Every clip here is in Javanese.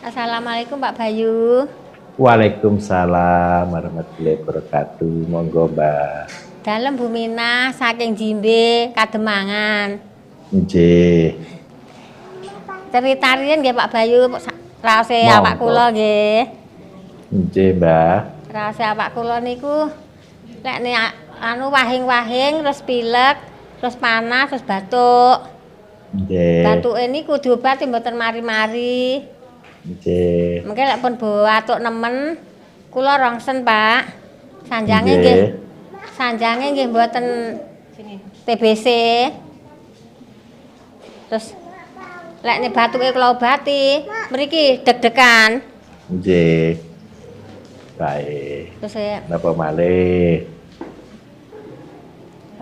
Assalamualaikum Pak Bayu. Waalaikumsalam warahmatullahi wabarakatuh. Monggo, Mbak. Dalem Bu Minah saking Jimbe Kademangan. Nggih. Cerita riyen nggih Pak Bayu, raose Monggo. awak kula nggih. Nggih, Mbak. Raose awak kula niku lek wahing-wahing terus pilek, terus panas, terus batuk. Nggih. Batuke niku diobati mboten mari-mari. Nggih. Mengke lek pun batuk nemen kula rongsen, Pak. Sanjange nggih. Sanjange nggih mboten TBC. Terus lek nek batuke kula obati, mriki deg-degan. Nggih. Baik. Terus saya Napa malih?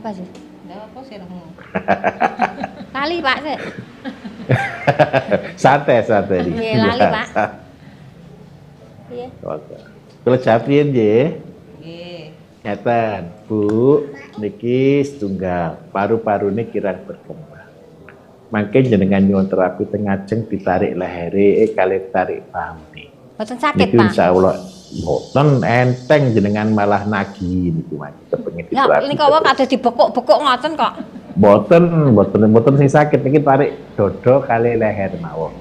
apa sih? Apa sih? Lali, Pak, sih. Santai-santai iki. Nggih, lali, Pak. Iya. Oke. Kula jawab riyen nggih. Nggih. Ngeten, Bu, niki setunggal paru-parune kirang berkembang. Mangke jenengan nyuwun terapi teng ngajeng ditarik lehere kalih tarik pahune. Mboten sakit, Niki Pak. insyaallah mboten enteng jenengan malah nagih niku mangke kepengin Ya, diterapi. ini kok kados dibekuk-bekuk ngoten kok. Mboten sing sakit niki tarik dada kalih leher mawon.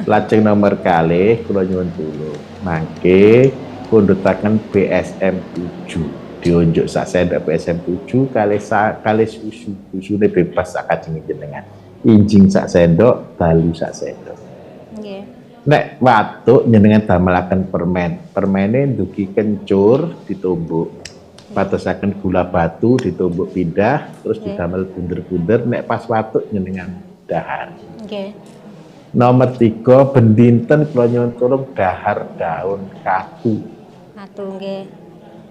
Lajeng nomor kalih kula nyuwun dulu. Mangke pundhutaken BSM 7. Diunjuk sak sendok BSM 7 kalih susu. Susune bebas sak kajenge jenengan. Injing sak sendok, dalu sak sendok. Nggih. Nek watuk jenengan damelaken permen. Permene ndugi kencur ditumbuk. Patosaken gula batu ditumbuk pindah terus didamel bunder-bunder nek pas watuk jenengan dahar. Nggih. Nomor 3 bendinten kula nyuwun tulung dahar daun katu. Atu nggih.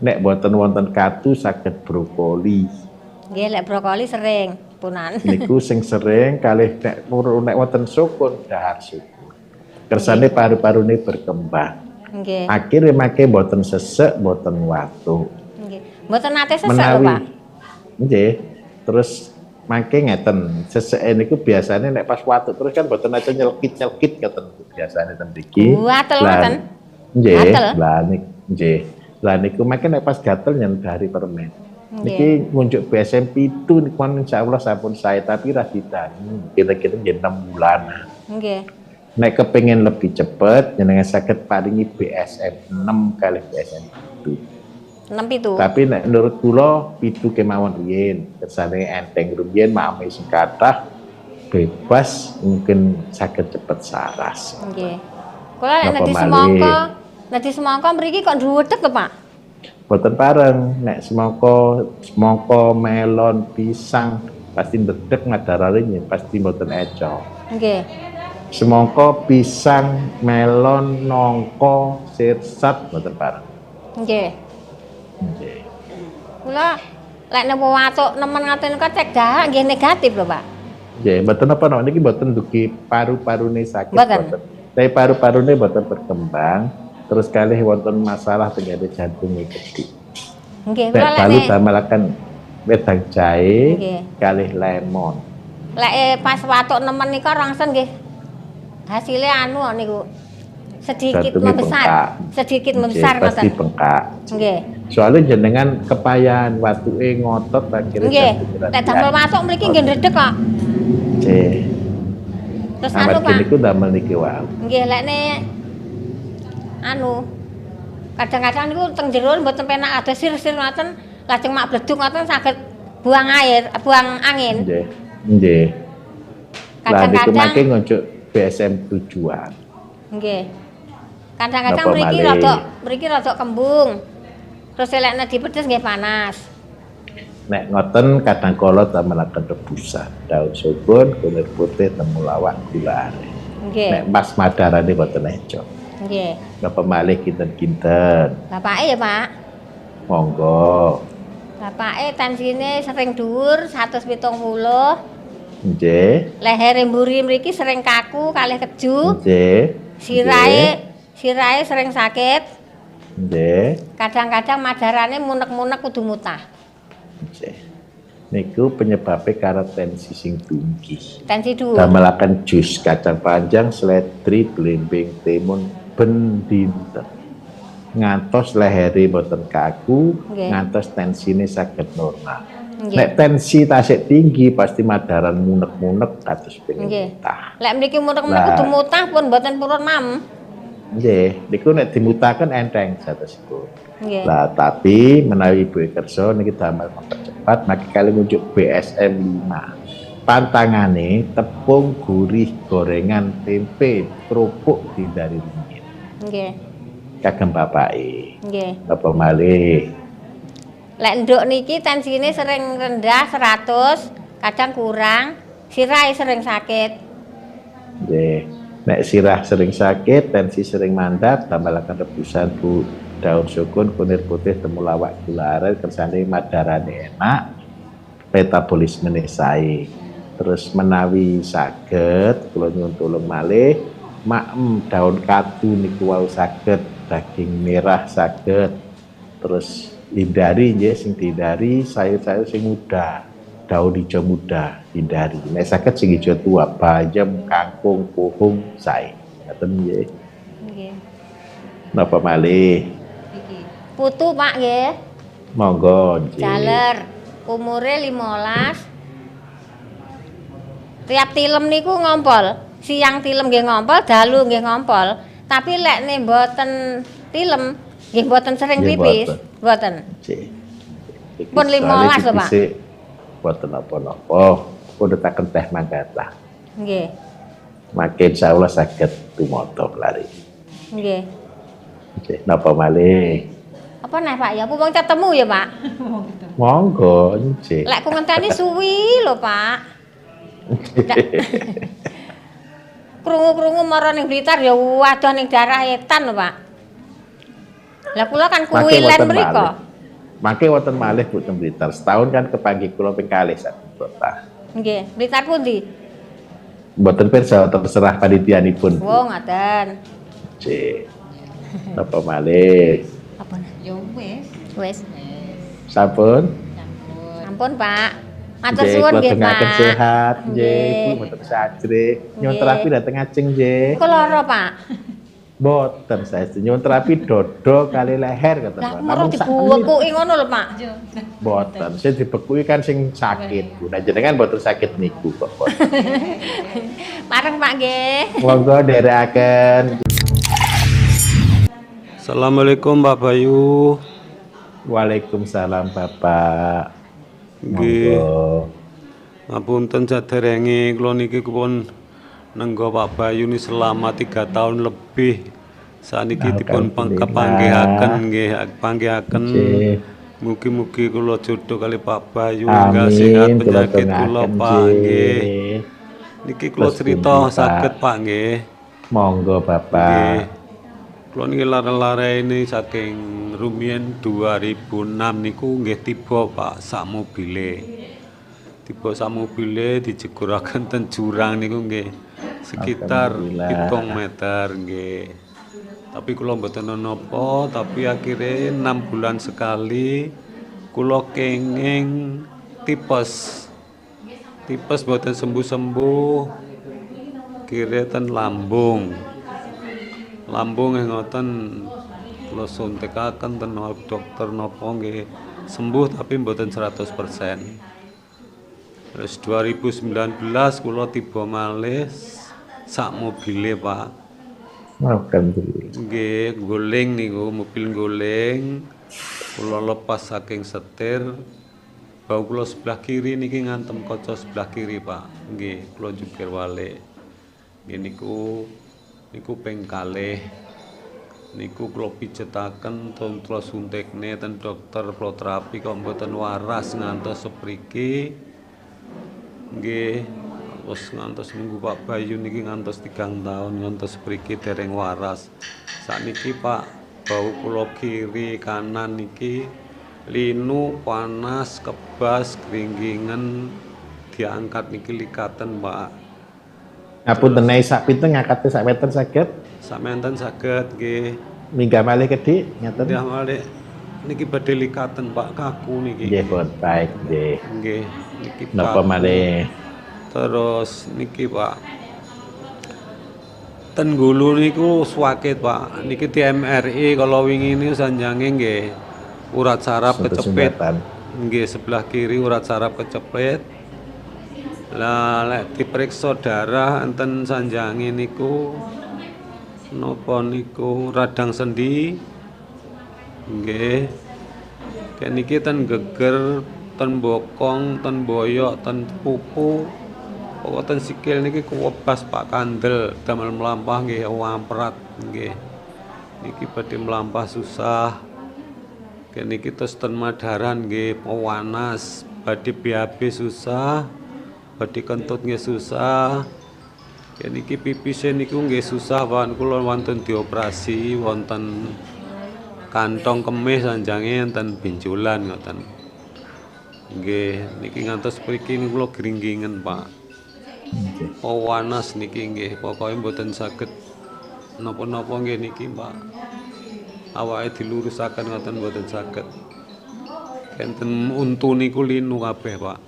Nek boten wonten katu saged brokoli. Nggih, lek brokoli sering punan. Niku sing sering kalih nek wonten sukun dahar sukun. Kersane paru-parune berkembang. Nggih. Akhire make boten sesek, boten watuk. Nggih. Mboten nate sesek lho, Pak. Nggih. Terus mangke ngeten, seseke niku biasane nek pas watuk terus kan boten aja nyelkit-nyelkit ngeten biasane ten mriki. Watel ngoten. Nggih, Gatel. nggih. Lah niku mangke nek pas gatel nyendari permen. Nggih. Niki ngunjuk BSM 7 niku insyaallah sampun saya tapi ra ditani. Kira-kira nggih 6 bulan. Nggih. Nek kepengin lebih cepet jenengan saged paringi BSM 6 kali BSM 7. 6 itu. Tapi nek menurut kula 7 kemawon riyin. Kersane enteng rumiyin mame sing kathah bebas mungkin saged cepet saras. Nggih. Kula nek Napa nek di semangka mriki kok dhuwedeg to, Pak? Boten pareng nek semangka melon pisang pasti ndedeg ngadarane pasti mboten eco. Nggih. Semangka pisang melon nangka sirsat mboten pareng. Nggih. Nggih. Kula lek napa watuk nemen ngoten kok cek dahak nggih negatif lho, Pak. Nggih, mboten apa niki mboten dugi paru-parune sakit Mboten. Tapi paru-parune mboten berkembang, terus kalih wonten masalah tenggene jantunge gedhe. Nggih, Nek kula lek dalu damelaken wedang jahe Nggih. kalih lemon. lek pas watuk nemen nika rongsen nggih. Hasilnya anu niku sedikit Jantungnya membesar. bengkak. Sedikit Nggih, membesar pasti ngoten. bengkak. Nggih. Soalnya jenengan kepayahan watuke ngotot akhirnya Nggih. Lek damel watuk mriki nggih ndredeg kok. Nggih. Terus anu, Amargi Pak. niku damel niki wae. Nggih, lek anu kadang-kadang niku teng jero mboten penak ada sir-sir ngoten, lajeng mak bledug ngoten saged buang angin. Nggih. Nggih. Lah niku Kadang-kadang mangke ngunjuk BSM tujuan. nggih. Kadang-kadang Napa mriki malih? mriki rada kembung. Terus lek dipedes nggih panas. Nek ngoten kadang kala damelaken rebusan, daun sukun, kulit putih, temulawak, gula aren. Nggih. Nek mas madarane boten eco. Nggih. Napa malih kinten-kinten. Bapake ya, Pak. Monggo. Bapake tensine sering dhuwur 170. Nggih. Lehere mburi mriki sering kaku kalih keju. Nggih. Sirahe sering sakit. Nggih. Kadang-kadang madarane munek-munek kudu mutah. Nggih. Niku penyebabnya karena tensi sing tinggi. Tensi dhuwur. Damelaken jus kacang panjang, seledri, blimbing, timun ben dinten. Ngantos leheri boten kaku, Nggih. ngantos tensine saged normal. Nggih. Nek tensi tasik tinggi pasti madaran munek-munek kados pengen Nggih. mutah. Lek mriki munek-munek Lah. kudu mutah pun mboten purun mam. Nggih, niku nek dimutaken enteng satosipun. Nggih. Lah tapi menawi Ibu kersa niki damel mempercepat maki kali ngunjuk BSM 5. Pantangane tepung, gurih, gorengan, tempe, kerupuk dihindari ringin. Nggih. Kagem bapake. Nggih. Apa malih? Lek nduk niki tensine sering rendah 100, kadang kurang, sirahe sering sakit. Nggih. Nek sirah sering sakit, tensi sering mandap, tambalaken rebusan Bu daun sukun, kunir putih, temulawak, gula aren, kersane madarane enak, metabolisme sae. Terus menawi saged, kula nyuwun tulung malih, maem daun katu niku wau saged, daging merah saged. Terus hindari nggih sing dihindari sayur-sayur sing muda. Daun hijau muda hindari. Nek saged sing hijau tua, bayam, kangkung, puhung sae. Ngoten nggih. Nggih. Napa malih? Putu Pak nggih. Monggo nggih. Jaler. Umure 15. Tiap tilem niku ngompol. Siang tilem nggih ngompol, dalu nggih ngompol. Tapi lek nek mboten tilem nggih mboten sering Nggih, pipis, mboten. mboten. Nggih. Iki Pun 15 lho, Pak. pipise Boten napa-napa. Pundhetaken teh mangkatlah. Nggih. Makin insyaallah saged tumata lari. Nggih. Nggih, napa malih? Apa nih Pak ya? Pupung ketemu ya Pak? Monggo nggih. Lek ku ngenteni suwi lho Pak. Krungu-krungu mara ning Blitar ya waduh ning daerah Etan lho Pak. Lah kula kan kuwilen mriko. Mangke wonten malih Bu teng Blitar. Setahun kan kepanggih kula ping kalih saking kota. Nggih, Blitar pundi? Mboten pirsa terserah panitianipun. Oh, ngoten. Nggih. Napa malih? Apa nih? Ya wis. Wis. Sampun? Ampun Pak. Matur Nggih, suwun kula nggih dengaken Pak. sehat nggih, Nggih. Bu mboten sajrih. Nyuwun Nggih. terapi dateng ajeng nggih. Kok lara Pak? Boten saestu nyuwun terapi dodo kali leher kata Lah Pak. mara Namung sak menit. dibekuki ngono lho Pak. Boten, sing dibekuki kan sing sakit. Bu, nah jenengan boten sakit niku kok. Mareng Pak nggih. Monggo nderekaken. Assalamualaikum Pak Bayu. Waalaikumsalam Bapak. Nggih. Monggo. Ngapunten saderenge kula niki pun nenggo Pak Bayu ni selama 3 tahun lebih. Saniki dipun kepanggihaken nggih, panggihaken. Nggih. Mugi-mugi kula jodoh kali Pak Bayu Amin. enggak sehat Kula penyakit kula doaken, Pak nggih. nggih. Niki kula Terus cerita pundi, Pak? saged Pak nggih. Monggo Nggih. Bapak. Kula niki lare-lare ini saking rumiyin 2006 niku nggih tiba Pak sak mobile. Tiba sak mobile dijeguraken ten jurang niku nggih sekitar Alhamdulillah. 7 meter nggih. Tapi kula mboten napa, tapi akhirnya 6 bulan sekali kula kenging tipes. Tipes mboten sembuh-sembuh. Kira ten lambung. Lambung ngoten kula suntikaken ten dokter napa nggih sembuh tapi mboten 100%. Terus 2019 kula tiba malih sak mobile Pak. Alhamdulillah. Nggih, guling niku, mobil guling. Kula lepas saking setir. Bau kula sebelah kiri niki ngantem kaca sebelah kiri, Pak. Nggih, kula jungkir walik. Nggih niku ping kalih. Niku kula pijetaken kula suntikne ten dokter kula terapi kok mboten waras ngantos sepriki. Nggih, wis ngantos minggu Pak Bayu niki ngantos 3 tahun ngantos sepriki dereng waras. Sakniki Pak, bau kula kiri kanan niki linu, panas, kebas, gringgingen, diangkat niki likaten Pak. Ngapunten nek sak pinten ngangkate sak meter saged? Samenten saged nggih. Minggah malih kedhi ngeten. Dia malih niki badhe likaten Pak kaku niki. Nggih, pun baik nggih. Nggih, niki Napa kaku. malih Terus niki Pak, ten Gulu niku swakit Pak. Niki di MRI kalau wingi ini sanjange nggih urat saraf Sumpah kecepit. sumbatan? Nggih sebelah kiri urat saraf kecepit. Lah lek diperiksa darah enten sanjange niku napa niku radang sendi. Nggih. Kayak niki ten geger, ten bokong, ten boyok, ten pupu. Pokok ten sikil niki kuwebas Pak kandel, damel melampah nggih wamprat nggih. Niki badhe melampah susah. Kayak niki terus ten madaran nggih pewanas, badhe BAB susah, badhe kentut nggih susah. Kayak niki pipise niku nggih susah Pak, kula wonten dioperasi wonten kantong kemih sanjange enten benjolan ngoten. Nggih, niki ngantos mriki niku kula gringgingen Pak. Nggih. Pewanas niki nggih, pokoke mboten saged napa-napa nggih niki Pak. Awake dilurusaken ngoten mboten saged. Enten untu niku linu kabeh Pak.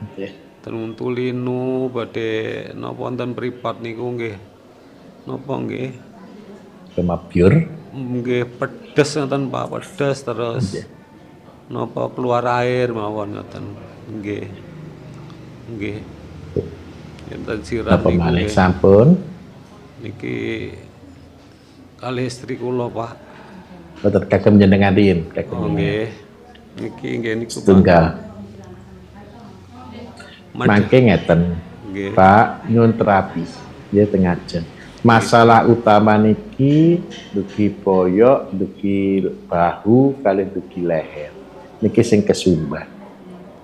Nggih. Ten untu linu badhe napa wonten mripat niku nggih. Napa nggih? Kemabyur. Nggih pedes ngoten Pak, pedes terus Nggih. napa keluar air mawon ngoten. Nggih. Nggih. Enten sirat Napa niku malih nggih. sampun? Niki kali istri kula Pak. Boten kagem jenengan rin, kagem Oh jenengan. nggih. Niki nggih niku Pak. Setunggal. Mad- Mangke ngeten, Nggih. Pak, nyuwun terapi. Ya tengah jam. Masalah utama niki dugi boyok, dugi bahu, kali dugi leher. Niki sing kesumbat.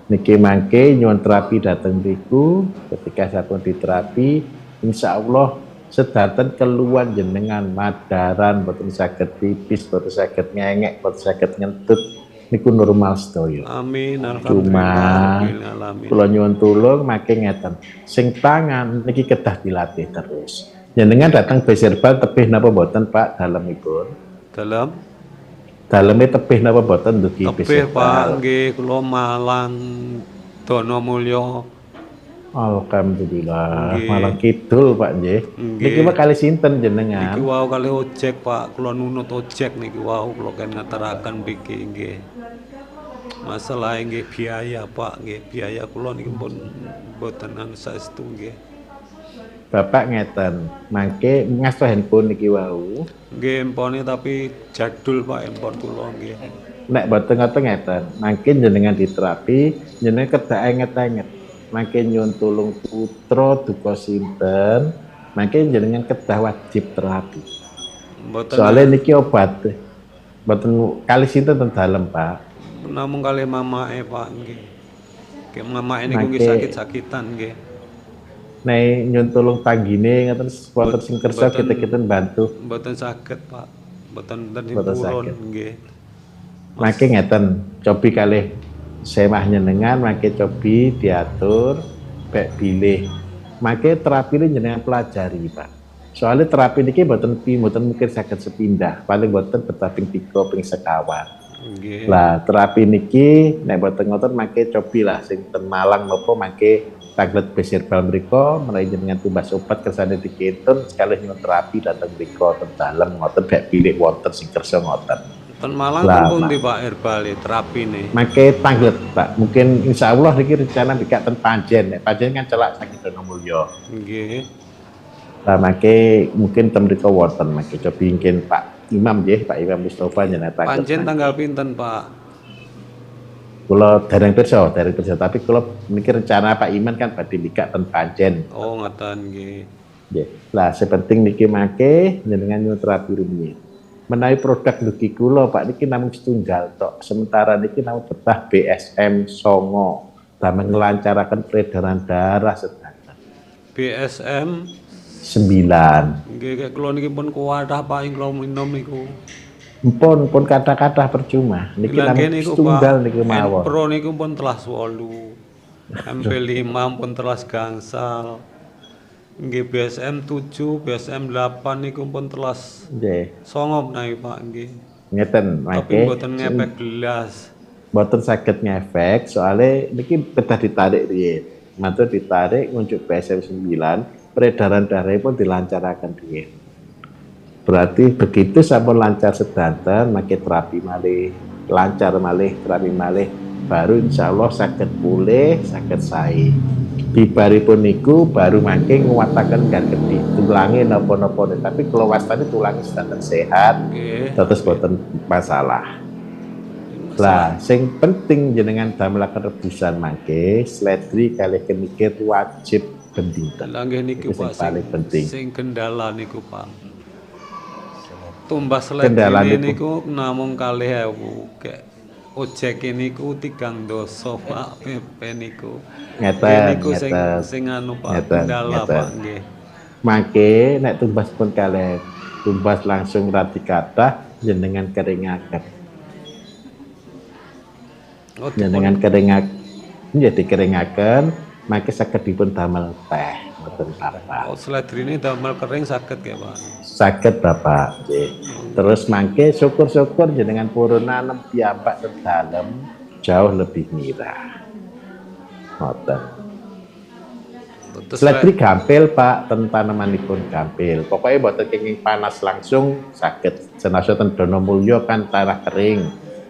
Niki mangke nyuwun terapi dateng mriku, ketika sampun diterapi, insyaallah sedaten keluhan jenengan madaran, boten saged pipis, boten saged ngengek, boten saged ngentut, niku normal sedaya. Amin Cuma alhamdulillah alamin. kula nyuwun tulung mangke ngeten. Sing tangan niki kedah dilatih terus. Jenengan datang beserbal tebih napa boten Pak dalemipun? Dalam Daleme tebih napa boten dugi tebih Pak beserbal? nggih kula Malang Donomulya. Alhamdulillah, Nggih. malah kidul Pak nggih. Nggih. Niki Pak kali sinten Niki jenengan? wau kali ojek Pak, kula nunut ojek niki wau kula kan ngataraken mriki nggih. Masalah nggih biaya Pak, nggih biaya kula niki pun mboten anu saestu nggih. Bapak ngeten, mangke ngasto handphone niki wau. Nggih empone tapi jadul Pak empon kula nggih. Nek boten ngoten ngeten, mangke jenengan diterapi, jenengan kedah enget-enget. Mangke nyuwun tulung putra duka sinten, mangke jenengan kedah wajib terapi. Mboten Soalnya niki obat, boten kali sinten ten dalem Pak. namung kali mamake Pak nggih. Nggih mamake niku nggih Mangke- sakit-sakitan nggih. Nek nyuwun tulung panggine ngoten wonten sing kersa Boten- kita bantu. Mboten saged Pak. Mboten enten Mboten purun saged. nggih. Mangke ngeten, cobi kalih semah nyenengan, mangke cobi diatur, bek bilih. Mangke terapi ini jenengan pelajari Pak. Soalnya terapi niki mboten mungkin saged sepindah, paling mboten betah ping 3 ping sekawan. Nggih. Lah terapi niki nek mboten ngoten mangke cobi lah sing ten Malang napa mangke tablet beserbal mriko menawi jenengan tumbas obat kersane dikintun sekali nyuwun terapi dateng mriko ten dalem ngoten bek bilih wonten sing kersa ngoten. Ten Malang Lah, pun Pak. di Pak Herbal terapine. Mangke tanglet Pak, mungkin insya Allah niki rencana bika ten Panjen, nek Panjen kan celak sakit Donomulya. Nggih. Lah mangke mungkin ten mriko wonten mangke cobi mungkin Pak Imam nggih, Pak Imam Mustofa jenengan tanglet. Panjen tanggal pinten Pak? Kula dereng pirsa, tapi kula niki rencana Pak Iman kan badhe bika ten Panjen. Oh ngoten nggih. Nggih. Lah sepenting niki mangke jenengan nyuwun terapi rumiyin. Menawi produk dugi kula Pak niki namung setunggal tok. Sementara niki namung betah BSM songo damel nglancaraken peredaran darah sedanten. BSM 9. nggih kayak kula niki pun kuwadah Pak ing kula minum niku. Pun kata-kata percuma. Niki Bilang namung kene niku setunggal Pak. niki mawon. Pro niku pun telas 8. MP5 pun telas gangsal. Nggih BSM 7, BSM 8 niku pun telas Nggih. 9 menawi Pak nggih. Ngeten, Tapi mangke mboten ngepek gelas. mboten saged ngefek soalnya niki kedah ditarik riyen. Matur ditarik ngunjuk BSM 9, peredaran darah pun dilancaraken riyen. Berarti begitu sampun lancar sedanten, mangke terapi malih, lancar malih, terapi malih, baru insya Allah saged pulih, saged sae. Bibaripun niku baru mangke nguwataken gandhi tulange napa-napa, tapi kalau wastane tulange sedanten sehat, Nggih. terus boten masalah. Masalah Lah, sing penting jenengan damelaken rebusan mangke, sledri kalih kemikir wajib ben dinten. lah nggih niku Itu sing Pak paling penting. sing kendala niku Pak. Tumbas Kendala ledine niku. niku namung 2.000 kek ojek niku 3 doso Pak PP niku. Nggih Ngeten, niku ngeten, sing anu Pak ngeten, kendala ngeten. Pak nggih. Mangke nek tumbas pun kalih tumbas langsung rati kathah jenengan keringaken. Oh, Jenengan keringaken nggih dikeringaken, mangke saged dipun damel teh mboten apa. oh sledrine damel kering saged nggih Pak. Saged Bapak nggih. Terus mangke syukur-syukur jenengan purun nanem piyambak ten dalem jauh lebih mirah. Ngoten. Terus Sledri gampil Pak, ten tanemanipun gampil. Pokoknya mboten kenging panas langsung saged. Senasa ten Donomulyo kan tanah kering.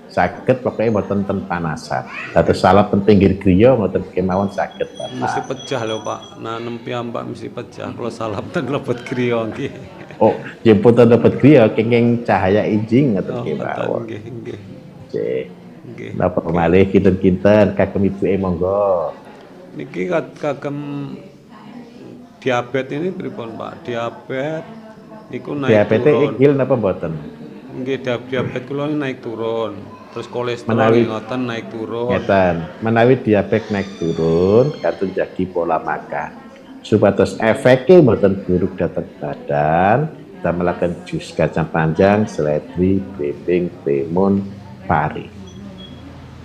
Saged pokoknya mboten ten panasan. Dados salap ten pinggir griya mboten kemawon saged mesti Bapak. pecah lho Pak. Nanem piyambak mesti pecah kalau salap ten lebet griya nggih. Oh, jemput dapat griya kenging cahaya injing ngoten Oh, kemawon. nggih nggih. Nggih. Nggih. Napa malih kinten-kinten kagem ibuke monggo. Niki kagem diabetes ini pripun Pak? Diabetes niku naik Diabetes turun. inggil napa mboten? Nggih diabetes kula ini naik turun. Terus kolesterol Menawi- ngoten naik turun. Ngeten, menawi diabetes naik turun, katun jagi pola makan. Supados efeknya mboten buruk datang badan, kita melakukan jus kacang panjang, seledri, belimbing, timun, pari.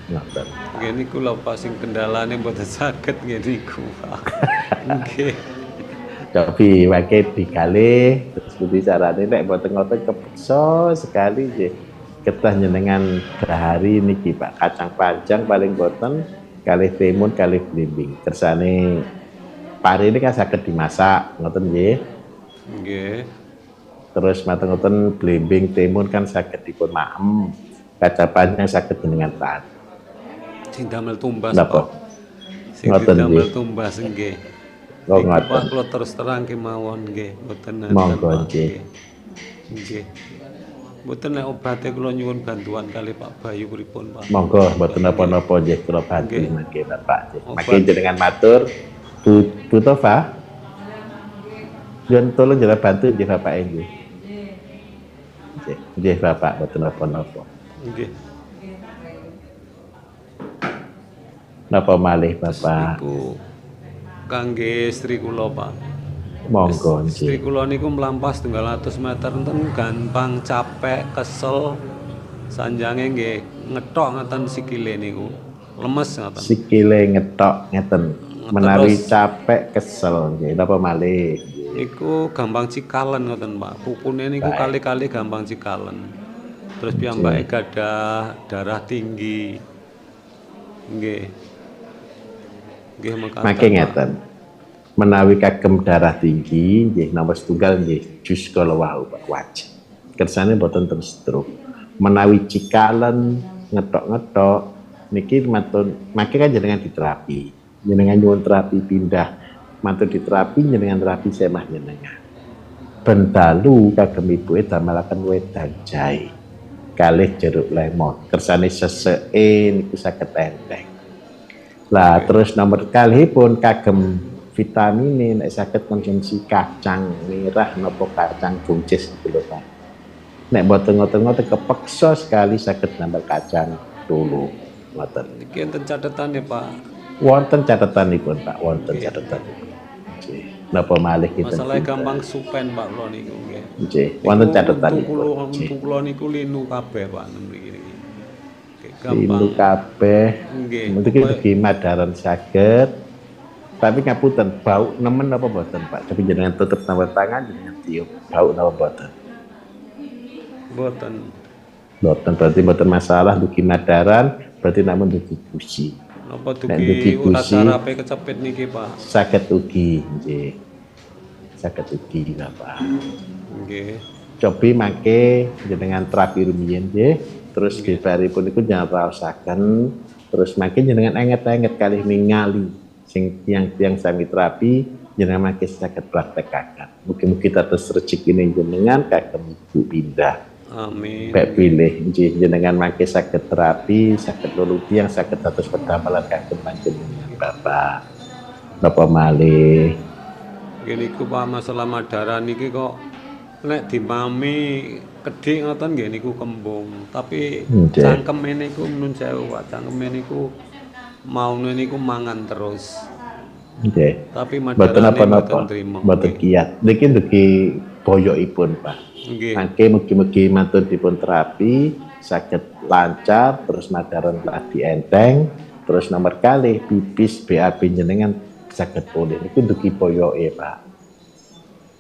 Ngoten. Nggih niku lho Pak sing kendalane mboten saged nggih niku Pak. Nggih. Tapi wae dikalih terus pundi carane nek mboten ngoten kepeksa sekali nggih. Ketah nyenengan dahari niki Pak, kacang panjang paling boten kalih timun kalih belimbing. Kersane pari ini kan saged dimasak, ngoten nggih. Nggih. Terus mateng-ngoten belimbing timun kan saged dipun maem. Kacang panjang saged jenengan tahan. Sing damel tumbas Napa? Pak. Sing Ngoten damel nggih. tumbas nggih. Oh, Niku, Pak ngoten. kula terus terang kemawon nggih, mboten Monggo, Pak, nggih. Nggih. Mboten nek obate kula nyuwun bantuan kali Pak Bayu pripun Pak. Monggo mboten napa-napa nggih kula bantu Nggih. nggih Bapak nggih. Obat. Mangke jenengan matur Bu Tova. Yen tolong jenengan bantu nggih Bapak nggih. Nggih, nggih Bapak mboten napa-napa. Nggih. Napa malih Terus Bapak? niku kangge istri kula Pak. Monggo Istri nggih. kula niku mlampas 200 meter enten gampang capek, kesel. Sanjange nggih ngethok ngeten sikile niku. Lemes ngoten. Sikile ngetok ngeten. Menawi capek kesel nggih. Napa malih? Niku gampang cikalen ngoten Pak. Pupune niku Baik. kali-kali gampang cikalen. Terus piyambake gadah darah tinggi. Nggih. Nggih mekaten. Mangke Pak. ngeten. Menawi kagem darah tinggi nggih nomor setunggal nggih jus kala wau Pak wajib. Kersane boten terus stroke. Menawi cikalen ngetok-ngetok niki matun mangke kan jenengan diterapi. Jenengan nyuwun terapi pindah matur diterapi jenengan terapi semah jenengan. Ben dalu kagem ibuke damelaken wedang jahe kalih jeruk lemon. Kersane seseke niku saged enteng. Lah terus nomor kali pun kagem vitamin nek saged konsumsi kacang merah napa kacang buncis gitu lho Pak. Nek mboten ngoten-ngoten kepeksa sekali saged nambah kacang dulu ngoten. Niki enten catetane Pak. Wonten catatanipun Pak, wonten catatanipun. Nggih. Napa malih kita? Masalahnya gampang supen Pak kula niku nggih. Nggih, wonten Niku catatanipun. Untu kula niku linu kabeh Pak mriki niki. Nggih, Linu gampang. kabeh. Nggih. Mungkin bagi madaran saged. Tapi ngapunten, bau nemen apa mboten Pak? Tapi jenengan tutup nama tangan jenengan tiup bau napa mboten? Mboten. berarti mboten masalah dugi madaran, berarti namun dugi gusi. Napa Nek dugi dugi urat gusi sarape kecepit niki, Pak? saged ugi nggih. Saged ugi Bapak. Nggih. Cobi mangke jenengan terapi rumiyin nggih. Terus dibaripun iku jangan raosaken, terus mangke jenengan enget-enget kalih ningali sing tiang-tiang sami terapi jenengan mangke saged praktekaken. Mugi-mugi dados rezekine jenengan kagem Ibu Pindah. Amin. Baik pilih nggih jenengan mangke saged terapi, saged nulung tiyang, saged dados pedamalan kagem panjenengan Bapak. Napa malih? Nggih niku Pak masalah madaran niki kok nek dimami kedhik ngoten nggih niku kembung, tapi Nggih. cangkeme niku nun sewu Pak, cangkeme niku maune niku mangan terus. Nggih. Tapi Mboten madarane apa-apa, mboten trima. mboten kiat. Niki dugi boyokipun, Pak. Nggih. Mangke mugi-mugi mantun dipun terapi, saged lancar, terus madaran telah dienteng, terus nomor kalih pipis BAB jenengan saged pulih. Niku dugi boyoke, Pak.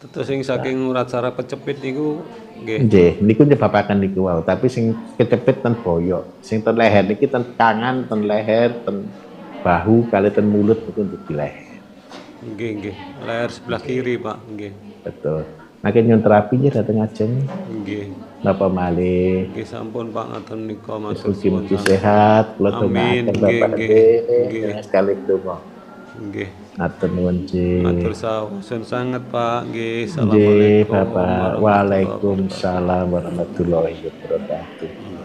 Terus sing saking urat saraf kecepit niku nggih. Nggih, niku nyebabaken niku wau, tapi sing kecepit ten boyok, sing ten leher niki ten tangan, ten leher, ten bahu, kali ten mulut niku dugi leher. Nggih. Leher sebelah kiri, Pak. Nggih. Betul. Makin nyun terapi nggih dateng ajeng. Nggih. Napa malih? Nggih sampun Pak ngaten nika matur suwun. Mugi-mugi sehat, kula Amin. dongaaken Nggih, Bapak nggih. nggih. Nggih. Dengan sekali donga. Nggih. Matur nuwun nggih. Matur sawun sanget Pak. Nggih. Nggih, Assalamualaikum Bapak. warahmatullahi wabarakatuh. Waalaikumsalam warahmatullahi wabarakatuh.